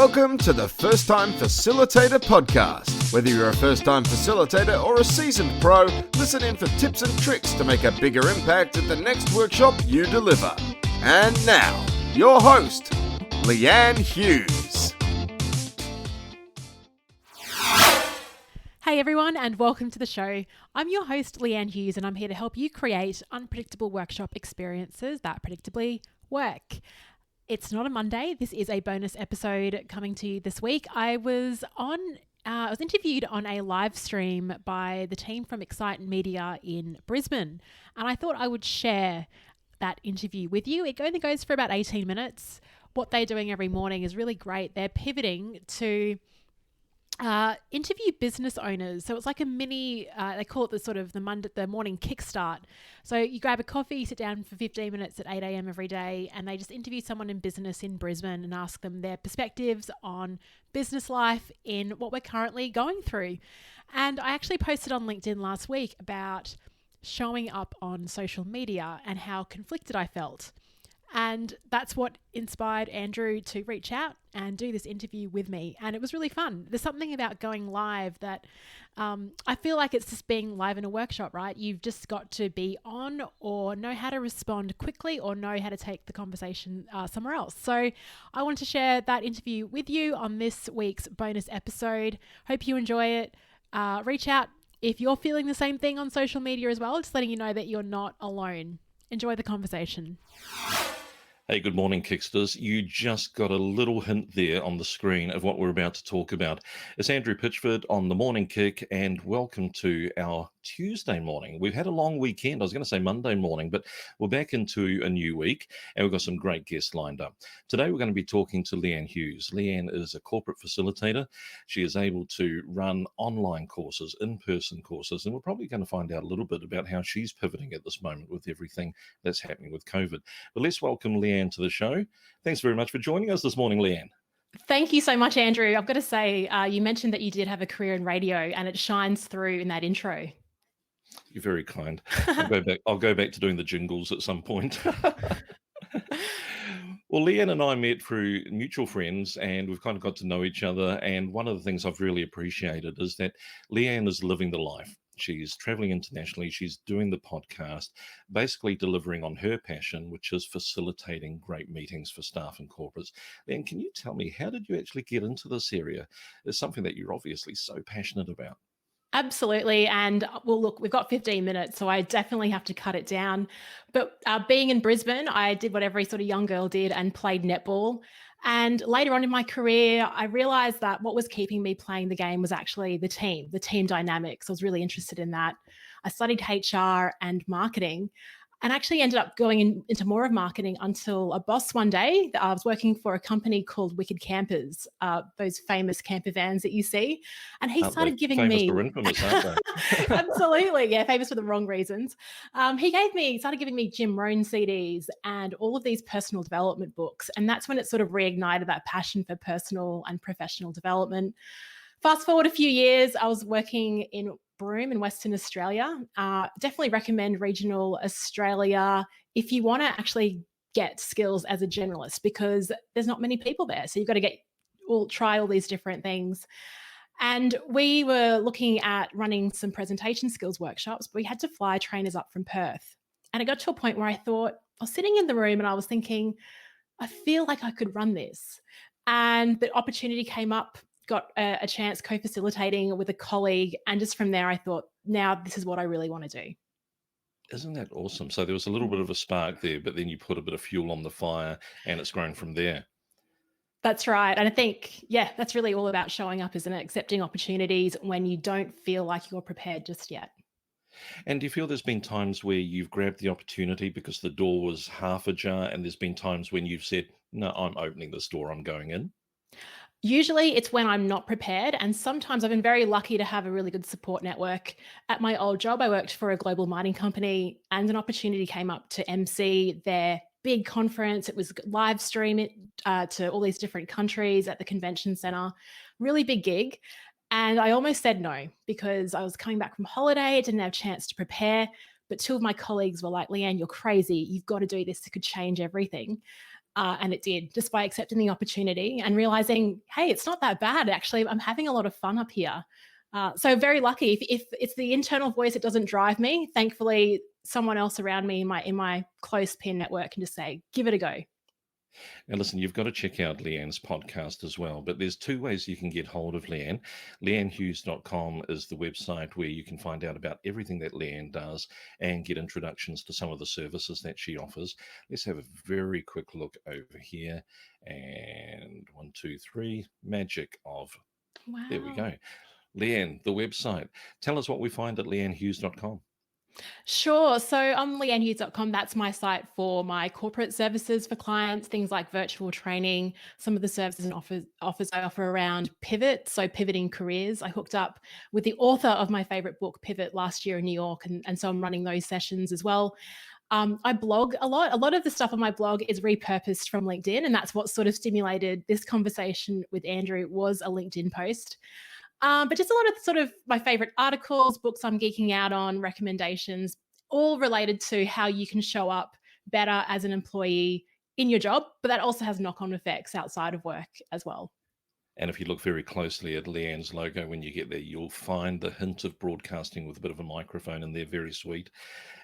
Welcome to the First Time Facilitator Podcast. Whether you're a first-time facilitator or a seasoned pro, listen in for tips and tricks to make a bigger impact at the next workshop you deliver. And now, your host, Leanne Hughes. Hey everyone, and welcome to the show. I'm your host, Leanne Hughes, and I'm here to help you create unpredictable workshop experiences that predictably work. It's not a Monday. This is a bonus episode coming to you this week. I was interviewed on a live stream by the team from Excite Media in Brisbane, and I thought I would share that interview with you. It only goes for about 18 minutes. What they're doing every morning is really great. They're pivoting to interview business owners. So it's like a mini, they call it the morning kickstart. So you grab a coffee, sit down for 15 minutes at 8 a.m. every day, and they just interview someone in business in Brisbane and ask them their perspectives on business life in what we're currently going through. And I actually posted on LinkedIn last week about showing up on social media and how conflicted I felt. And that's what inspired Andrew to reach out and do this interview with me. And it was really fun. There's something about going live that I feel like it's just being live in a workshop, right? You've just got to be on or know how to respond quickly or know how to take the conversation somewhere else. So I want to share that interview with you on this week's bonus episode. Hope you enjoy it. Reach out if you're feeling the same thing on social media as well, just letting you know that you're not alone. Enjoy the conversation. Hey, good morning, Kicksters. You just got a little hint there on the screen of what we're about to talk about. It's Andrew Pitchford on The Morning Kick, and welcome to our Tuesday morning. We've had a long weekend. I was going to say Monday morning, but we're back into a new week, and we've got some great guests lined up. Today, we're going to be talking to Leanne Hughes. Leanne is a corporate facilitator. She is able to run online courses, in-person courses, and we're probably going to find out a little bit about how she's pivoting at this moment with everything that's happening with COVID. But let's welcome Leanne to the show. Thanks very much for joining us this morning, Leanne. Thank you so much, Andrew. I've got to say, you mentioned that you did have a career in radio, and it shines through in that intro. You're very kind. I'll go back to doing the jingles at some point. Well, Leanne and I met through mutual friends, and we've kind of got to know each other. And one of the things I've really appreciated is that Leanne is living the life. She's traveling internationally. She's doing the podcast, basically delivering on her passion, which is facilitating great meetings for staff and corporates. Leanne, can you tell me, how did you actually get into this area? It's something that you're obviously so passionate about. Absolutely. And well, look, we've got 15 minutes, so I definitely have to cut it down. But being in Brisbane, I did what every sort of young girl did and played netball. And later on in my career, I realized that what was keeping me playing the game was actually the team dynamics. I was really interested in that. I studied HR and marketing, and actually ended up going into more of marketing until a boss one day, I was working for a company called Wicked Campers, those famous camper vans that you see. And he started giving famous me... for infamous, aren't they? Absolutely. Yeah, famous for the wrong reasons. He started giving me Jim Rohn CDs and all of these personal development books. And that's when it sort of reignited that passion for personal and professional development. Fast forward a few years, I was working in Broome in Western Australia. Definitely recommend regional Australia if you want to actually get skills as a generalist, because there's not many people there. So you've got to try all these different things. And we were looking at running some presentation skills workshops, but we had to fly trainers up from Perth. And it got to a point where I was sitting in the room and I was thinking, I feel like I could run this. And the opportunity came up. Got a chance co-facilitating with a colleague. And just from there, I thought, now this is what I really want to do. Isn't that awesome? So there was a little bit of a spark there, but then you put a bit of fuel on the fire and it's grown from there. That's right. And I think, that's really all about showing up, isn't it? Accepting opportunities when you don't feel like you're prepared just yet. And do you feel there's been times where you've grabbed the opportunity because the door was half ajar, and there's been times when you've said, no, I'm opening this door, I'm going in? Usually it's when I'm not prepared, and sometimes I've been very lucky to have a really good support network. At my old job, I worked for a global mining company, and an opportunity came up to MC their big conference. It was live stream to all these different countries at the convention center, really big gig. And I almost said no because I was coming back from holiday, I didn't have a chance to prepare. But two of my colleagues were like, Leanne, you're crazy. You've got to do this. It could change everything. And it did, just by accepting the opportunity and realizing, hey, it's not that bad. Actually, I'm having a lot of fun up here. So very lucky. If it's the internal voice that doesn't drive me, thankfully, someone else around me in my close peer network can just say, give it a go. Now, listen, you've got to check out Leanne's podcast as well, but there's two ways you can get hold of Leanne. LeanneHughes.com is the website where you can find out about everything that Leanne does and get introductions to some of the services that she offers. Let's have a very quick look over here. And 1, 2, 3, magic of, Wow. there we go. Leanne, the website. Tell us what we find at LeanneHughes.com. Sure. So on leannehughes.com, that's my site for my corporate services for clients, things like virtual training, some of the services and offers I offer around pivot, so pivoting careers. I hooked up with the author of my favorite book, Pivot, last year in New York, and so I'm running those sessions as well. I blog a lot. A lot of the stuff on my blog is repurposed from LinkedIn, and that's what sort of stimulated this conversation with Andrew was a LinkedIn post. But just a lot of sort of my favorite articles, books I'm geeking out on, recommendations, all related to how you can show up better as an employee in your job, but that also has knock-on effects outside of work as well. And if you look very closely at Leanne's logo, when you get there, you'll find the hint of broadcasting with a bit of a microphone in there, very sweet.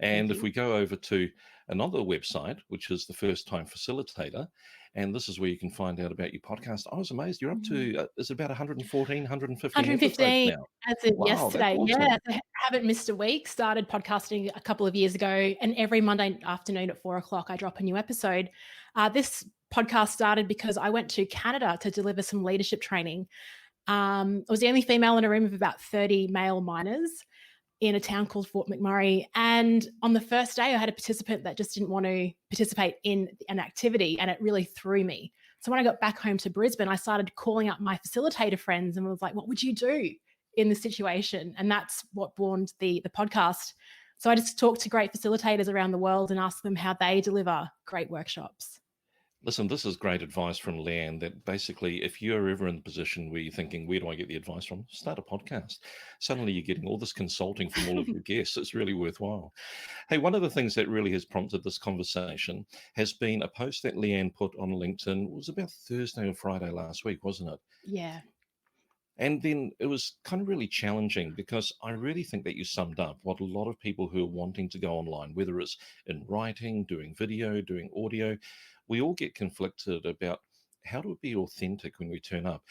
And if we go over to another website, which is the First Time Facilitator, and this is where you can find out about your podcast. I was amazed. You're up to, is it about 114, 115 115 episodes now? as of Wow, yesterday. that's awesome. Yeah, I haven't missed a week. Started podcasting a couple of years ago, and every Monday afternoon at 4:00 I drop a new episode. This podcast started because I went to Canada to deliver some leadership training. I was the only female in a room of about 30 male miners in a town called Fort McMurray. And on the first day, I had a participant that just didn't want to participate in an activity, and it really threw me. So when I got back home to Brisbane, I started calling up my facilitator friends and was like, what would you do in this situation? And that's what spawned the podcast. So I just talk to great facilitators around the world and ask them how they deliver great workshops. Listen, this is great advice from Leanne that basically, if you're ever in the position where you're thinking, where do I get the advice from? Start a podcast. Suddenly you're getting all this consulting from all of your guests. It's really worthwhile. Hey, one of the things that really has prompted this conversation has been a post that Leanne put on LinkedIn. It was about Thursday or Friday last week, wasn't it? Yeah. And then it was kind of really challenging because I really think that you summed up what a lot of people who are wanting to go online, whether it's in writing, doing video, doing audio, we all get conflicted about how to be authentic when we turn up.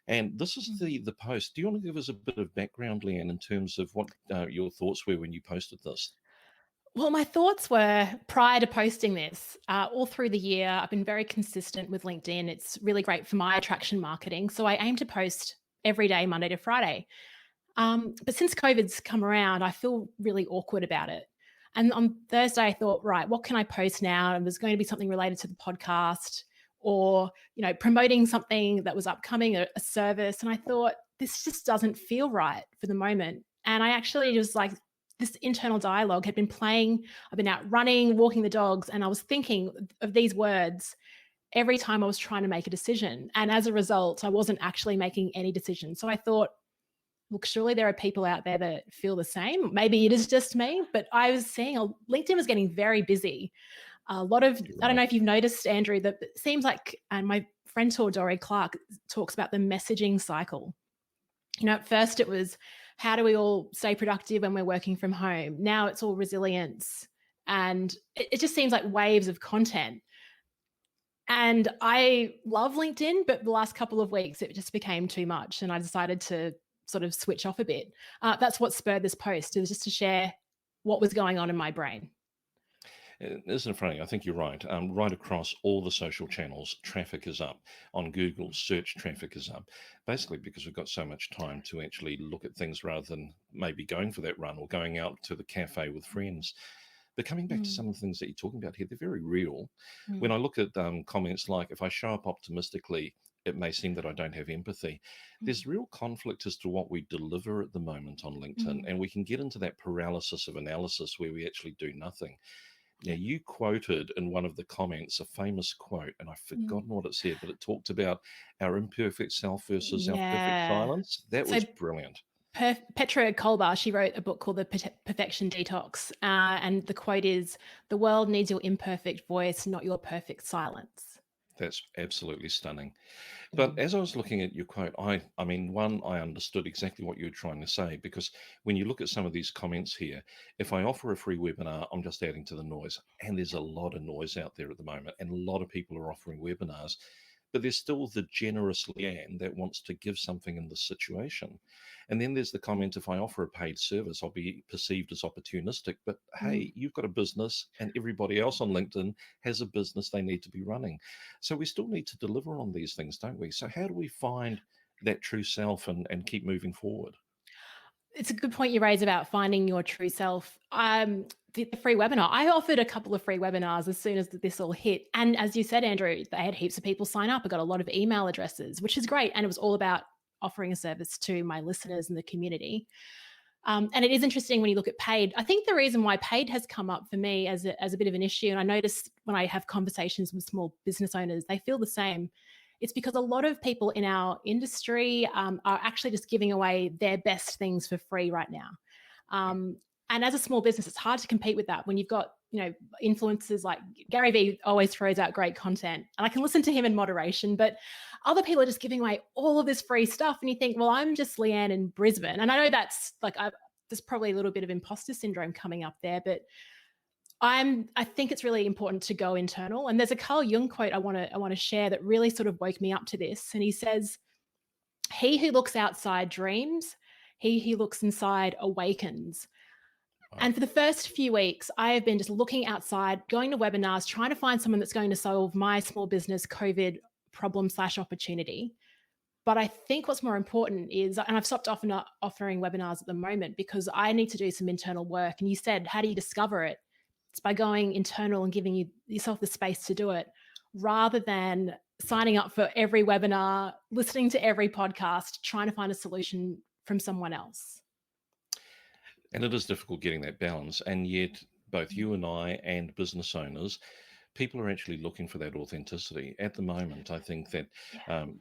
And this is the post. Do you want to give us a bit of background, Leanne, in terms of what your thoughts were when you posted this? Well, my thoughts were prior to posting this, all through the year, I've been very consistent with LinkedIn. It's really great for my attraction marketing. So I aim to post every day, Monday to Friday. But since COVID's come around, I feel really awkward about it. And on Thursday, I thought, right, what can I post now? And there's going to be something related to the podcast or, promoting something that was upcoming, a service. And I thought, this just doesn't feel right for the moment. And I actually just this internal dialogue had been playing. I've been out running, walking the dogs, and I was thinking of these words every time I was trying to make a decision. And as a result, I wasn't actually making any decisions. So I thought, look, surely there are people out there that feel the same. Maybe it is just me, but I was seeing LinkedIn was getting very busy. A lot of, I don't know if you've noticed, Andrew, that it seems like, and my friend Dory Clark talks about the messaging cycle. At first it was, how do we all stay productive when we're working from home? Now it's all resilience. And it just seems like waves of content. And I love LinkedIn, but the last couple of weeks, it just became too much. And I decided to sort of switch off a bit. That's what spurred this post. It was just to share what was going on in my brain. Isn't it funny? I think you're right. Right across all the social channels, traffic is up. On Google, search traffic is up. Basically because we've got so much time to actually look at things rather than maybe going for that run or going out to the cafe with friends. But coming back to some of the things that you're talking about here, they're very real. When I look at comments like, if I show up optimistically, it may seem that I don't have empathy. There's real conflict as to what we deliver at the moment on LinkedIn. And we can get into that paralysis of analysis where we actually do nothing. Now, you quoted in one of the comments a famous quote, and I've forgotten what it said, but it talked about our imperfect self versus our perfect silence. That was brilliant. Petra Kolbar, she wrote a book called The Perfection Detox. And the quote is, "The world needs your imperfect voice, not your perfect silence." That's absolutely stunning. But Mm. as I was looking at your quote, I mean, one, I understood exactly what you were trying to say, because when you look at some of these comments here, if I offer a free webinar, I'm just adding to the noise. And there's a lot of noise out there at the moment, and a lot of people are offering webinars. But there's still the generous Leanne that wants to give something in this situation. And then there's the comment, if I offer a paid service, I'll be perceived as opportunistic. But Mm. hey, you've got a business, and everybody else on LinkedIn has a business they need to be running. So we still need to deliver on these things, don't we? So how do we find that true self and keep moving forward? It's a good point you raise about finding your true self. The free webinar, I offered a couple of free webinars as soon as this all hit. And as you said, Andrew, they had heaps of people sign up. I got a lot of email addresses, which is great. And it was all about offering a service to my listeners and the community. And it is interesting when you look at paid. I think the reason why paid has come up for me as a bit of an issue, and I notice when I have conversations with small business owners, they feel the same. It's because a lot of people in our industry are actually just giving away their best things for free right now. And as a small business, it's hard to compete with that when you've got, influencers like Gary Vee always throws out great content, and I can listen to him in moderation, but other people are just giving away all of this free stuff. And you think, well, I'm just Leanne in Brisbane. And I know that's there's probably a little bit of imposter syndrome coming up there, but I think it's really important to go internal. And there's a Carl Jung quote I want to share that really sort of woke me up to this. And he says, "He who looks outside dreams, he who looks inside awakens." Wow. And for the first few weeks, I have been just looking outside, going to webinars, trying to find someone that's going to solve my small business COVID problem/opportunity. But I think what's more important is, and I've stopped offering webinars at the moment because I need to do some internal work. And you said, how do you discover it? It's by going internal and giving yourself the space to do it, rather than signing up for every webinar, listening to every podcast, trying to find a solution from someone else. And it is difficult getting that balance. And yet, both you and I and business owners, people are actually looking for that authenticity. At the moment, I think that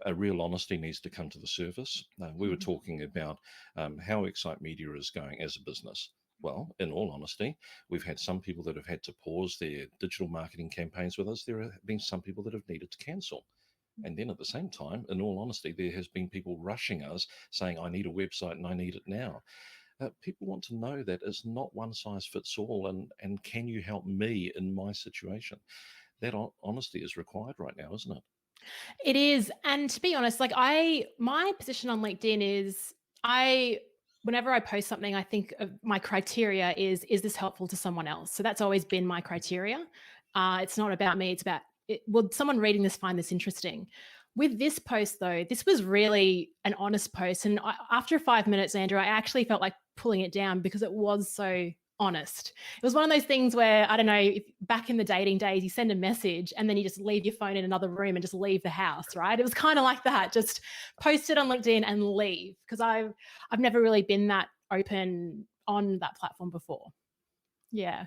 a real honesty needs to come to the surface. We were talking about how Excite Media is going as a business. Well, in all honesty, we've had some people that have had to pause their digital marketing campaigns with us. There have been some people that have needed to cancel. And then at the same time, in all honesty, there has been people rushing us saying, I need a website and I need it now. People want to know that it's not one size fits all, and can you help me in my situation? That honesty is required right now, isn't it? It is. And to be honest, my position on LinkedIn is whenever I post something, I think of my criteria is this helpful to someone else? So that's always been my criteria. It's not about me. It's about, will someone reading this find this interesting? With this post, though, this was really an honest post. And after 5 minutes, Andrew, I actually felt like pulling it down because it was so honest. It was one of those things where, I don't know, if back in the dating days, you send a message and then you just leave your phone in another room and just leave the house, right? It was kind of like that. Just post it on LinkedIn and leave, because I've never really been that open on that platform before. Yeah.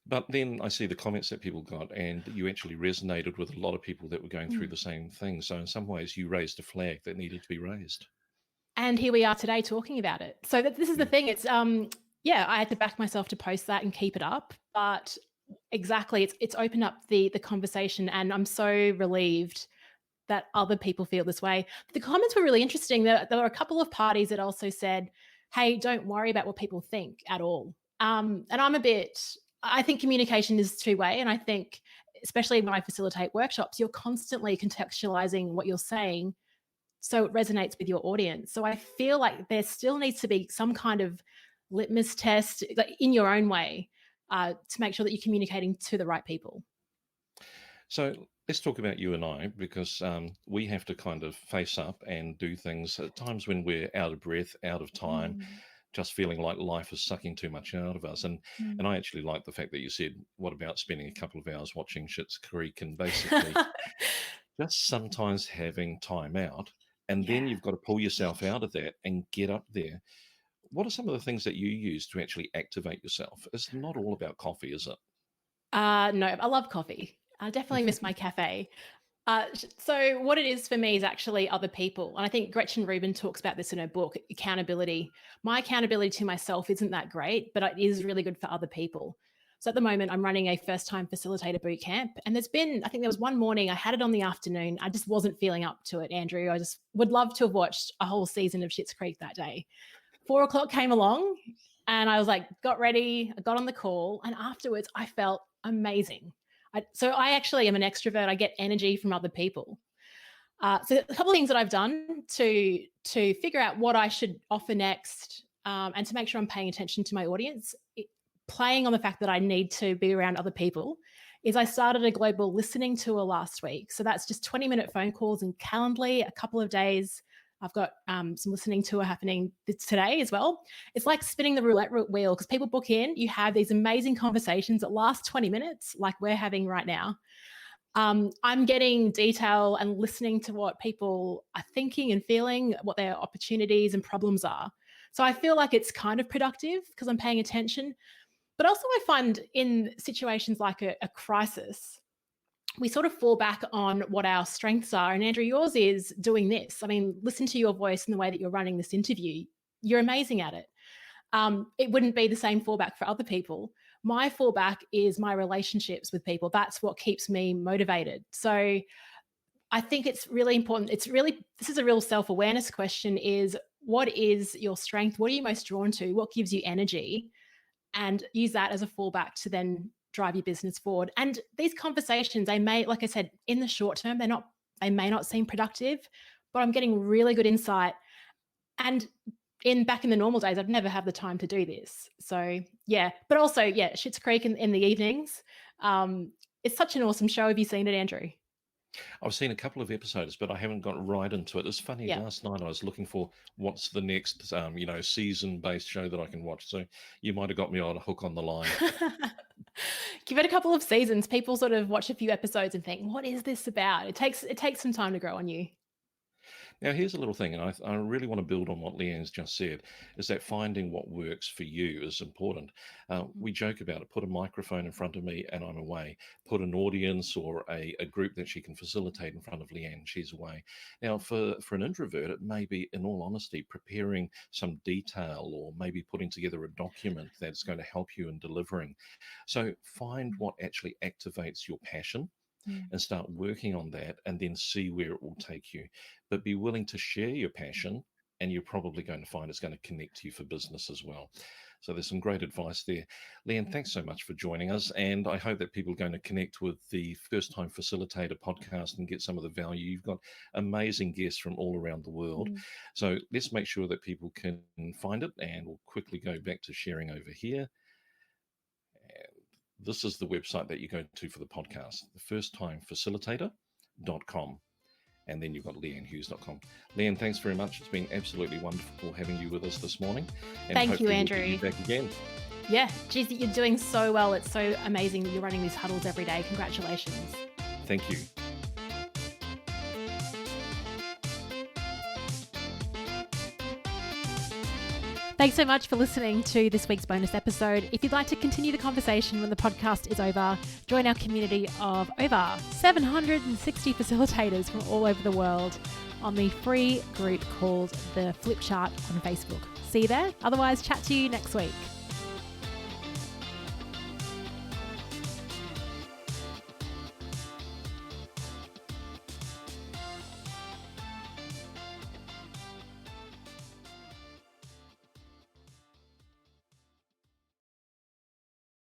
But then I see the comments that people got, and you actually resonated with a lot of people that were going through the same thing. So in some ways, you raised a flag that needed to be raised. And here we are today talking about it. So this is the thing. It's I had to back myself to post that and keep it up. But exactly, it's opened up the conversation, and I'm so relieved that other people feel this way. The comments were really interesting. There were a couple of parties that also said, "Hey, don't worry about what people think at all." And I think communication is two-way, and I think, especially when I facilitate workshops, you're constantly contextualizing what you're saying so it resonates with your audience. So I feel like there still needs to be some kind of litmus test, like, in your own way, to make sure that you're communicating to the right people. So let's talk about you and I, because we have to kind of face up and do things at times when we're out of breath, out of time, just feeling like life is sucking too much out of us. And I actually like the fact that you said, what about spending a couple of hours watching Schitt's Creek, and basically just sometimes having time out. And then you've got to pull yourself out of that and get up there. What are some of the things that you use to actually activate yourself? It's not all about coffee, is it? No, I love coffee. I definitely miss my cafe. So what it is for me is actually other people. And I think Gretchen Rubin talks about this in her book, Accountability. My accountability to myself isn't that great, but it is really good for other people. So at the moment, I'm running a first-time facilitator boot camp. And I think there was one morning, I had it on the afternoon. I just wasn't feeling up to it, Andrew. I just would love to have watched a whole season of Schitt's Creek that day. 4:00 came along and I was like, got ready, I got on the call. And afterwards, I felt amazing. So I actually am an extrovert. I get energy from other people. So a couple of things that I've done to figure out what I should offer next, and to make sure I'm paying attention to my audience, playing on the fact that I need to be around other people, is I started a global listening tour last week. So that's just 20-minute phone calls in Calendly, a couple of days. I've got some listening tour happening today as well. It's like spinning the roulette wheel, because people book in, you have these amazing conversations that last 20 minutes like we're having right now. I'm getting detail and listening to what people are thinking and feeling, what their opportunities and problems are. So I feel like it's kind of productive because I'm paying attention. But also I find in situations like a crisis, we sort of fall back on what our strengths are. And Andrew, yours is doing this. I mean, listen to your voice and the way that you're running this interview. You're amazing at it. It wouldn't be the same fallback for other people. My fallback is my relationships with people. That's what keeps me motivated. So I think it's really important. This is a real self-awareness question, is what is your strength? What are you most drawn to? What gives you energy? And use that as a fallback to then drive your business forward. And these conversations, they may, like I said, in the short term, they may not seem productive, but I'm getting really good insight. And back in the normal days, I'd never have the time to do this. So yeah, but also, yeah, Schitt's Creek in the evenings. It's such an awesome show. Have you seen it, Andrew? I've seen a couple of episodes, but I haven't got right into it. It's funny, Yeah. last night I was looking for what's the next, season-based show that I can watch. So you might have got me on a hook on the line. Give it a couple of seasons. People sort of watch a few episodes and think, what is this about? It takes some time to grow on you. Now, here's a little thing, and I really want to build on what Leanne's just said, is that finding what works for you is important. We joke about it. Put a microphone in front of me and I'm away. Put an audience or a group that she can facilitate in front of Leanne, she's away. Now, for an introvert, it may be, in all honesty, preparing some detail or maybe putting together a document that's going to help you in delivering. So find what actually activates your passion and start working on that, and then see where it will take you. But be willing to share your passion, and you're probably going to find it's going to connect you for business as well. So there's some great advice there. Leanne, thanks so much for joining us. And I hope that people are going to connect with the First Time Facilitator podcast and get some of the value. You've got amazing guests from all around the world. So let's make sure that people can find it. And we'll quickly go back to sharing over here. This is the website that you go to for the podcast, thefirsttimefacilitator.com. And then you've got leannehughes.com. Leanne, thanks very much. It's been absolutely wonderful having you with us this morning. And thank you, Andrew. We'll get you back again. Yeah, geez, you're doing so well. It's so amazing that you're running these huddles every day. Congratulations. Thank you. Thanks so much for listening to this week's bonus episode. If you'd like to continue the conversation when the podcast is over, join our community of over 760 facilitators from all over the world on the free group called The Flip Chart on Facebook. See you there. Otherwise, chat to you next week.